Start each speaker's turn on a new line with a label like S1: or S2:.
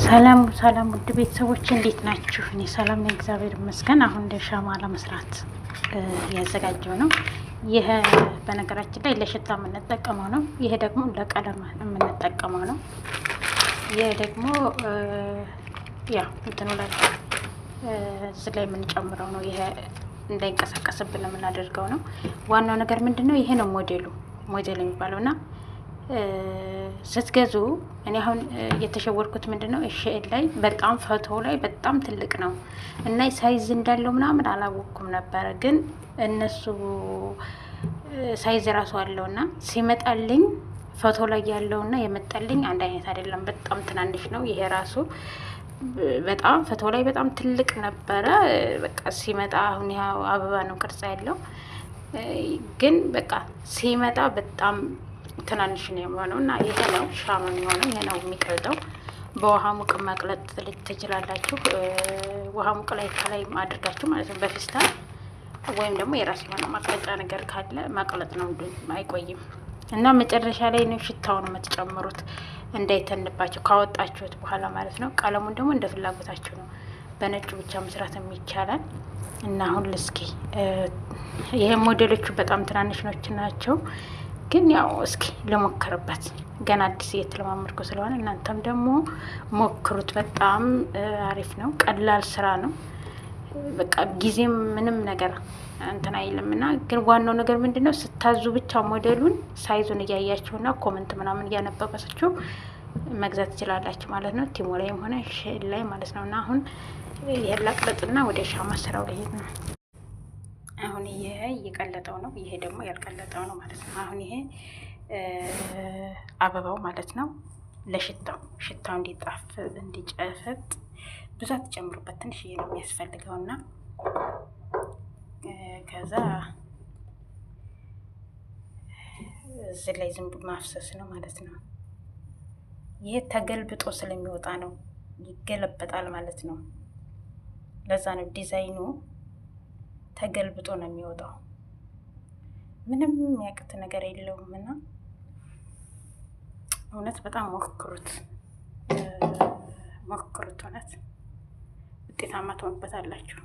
S1: ሰላም ሰላም ውድ ቤተሰቦች እንዴት ናችሁ? እኔ ሰላም ነኝ፣ እግዚአብሔር ይመስገን። አሁን እንደ ሻማ ለመስራት ያዘጋጀው ነው። ይሄ በነገራችን ላይ ለሽታ የምንጠቀመው ነው። ይሄ ደግሞ ለቀለም የምንጠቀመው ነው። ይሄ ደግሞ ያው እንትኑ ላይ እዚህ ላይ የምንጨምረው ነው። ይሄ እንዳይንቀሳቀስብን የምናደርገው ነው። ዋናው ነገር ምንድነው? ይሄ ነው ሞዴል የሚባለውና ስትገዙ እኔ አሁን የተሸወርኩት ምንድነው እሺኤል ላይ በጣም ፎቶ ላይ በጣም ትልቅ ነው እና ሳይዝ እንዳለው ምናምን አላወቅኩም ነበረ። ግን እነሱ ሳይዝ ራሱ አለውና ሲመጣልኝ ፎቶ ላይ ያለውና የመጣልኝ አንድ አይነት አይደለም። በጣም ትናንሽ ነው። ይሄ ራሱ በጣም ፎቶ ላይ በጣም ትልቅ ነበረ። በቃ ሲመጣ አሁን ያው አበባ ነው ቅርጽ ያለው፣ ግን በቃ ሲመጣ በጣም ትናንሽ ነው የሚሆነው እና ይሄ ነው ሻማ የሚሆነው። ይሄ ነው የሚቀልጠው። በውሃ ሙቅ ማቅለጥ ትችላላችሁ። ውሃ ሙቅ ላይ ከላይ አድርጋችሁ ማለት ነው በፌስታል ወይም ደግሞ የራስ የሆነ ማቅለጫ ነገር ካለ ማቅለጥ ነው፣ አይቆይም። እና መጨረሻ ላይ ነው ሽታውን የምትጨምሩት እንዳይተንባችሁ ካወጣችሁት በኋላ ማለት ነው። ቀለሙን ደግሞ እንደ ፍላጎታችሁ ነው። በነጩ ብቻ መስራት የሚቻላል። እና አሁን ልስኪ ይሄ ሞዴሎቹ በጣም ትናንሽ ናቸው። ግን ያው እስኪ ልሞክርበት፣ ገና አዲስ እየተለማመድኩ ስለሆነ እናንተም ደግሞ ሞክሩት። በጣም አሪፍ ነው፣ ቀላል ስራ ነው። በቃ ጊዜም ምንም ነገር እንትን አይልም። እና ግን ዋናው ነገር ምንድነው ስታዙ ብቻ ሞዴሉን ሳይዙን እያያችሁና ኮመንት ምናምን እያነበባችሁ መግዛት ትችላላችሁ ማለት ነው። ቲሞ ላይም ሆነ ሼል ላይ ማለት ነው። እና አሁን የላቅለጥና ወደ ሻማ ስራው ላይ ነው። አሁን ይሄ እየቀለጠው ነው፣ ይሄ ደግሞ ያልቀለጠው ነው ማለት ነው። አሁን ይሄ አበባው ማለት ነው ለሽታው እንዲጣፍጥ እንዲጨፍጥ ብዙ አትጨምሩበት፣ ትንሽዬ ነው የሚያስፈልገውና ከዛ እዚህ ላይ ዝም ብሎ ማፍሰስ ነው ማለት ነው። ይሄ ተገልብጦ ስለሚወጣ ነው፣ ይገለበጣል ማለት ነው። ለዛ ነው ዲዛይኑ ተገልብጦ ነው የሚወጣው። ምንም የሚያቅት ነገር የለውም። እና እውነት በጣም ሞክሩት፣ እውነት ውጤታማ ትሆኑበታላችሁ።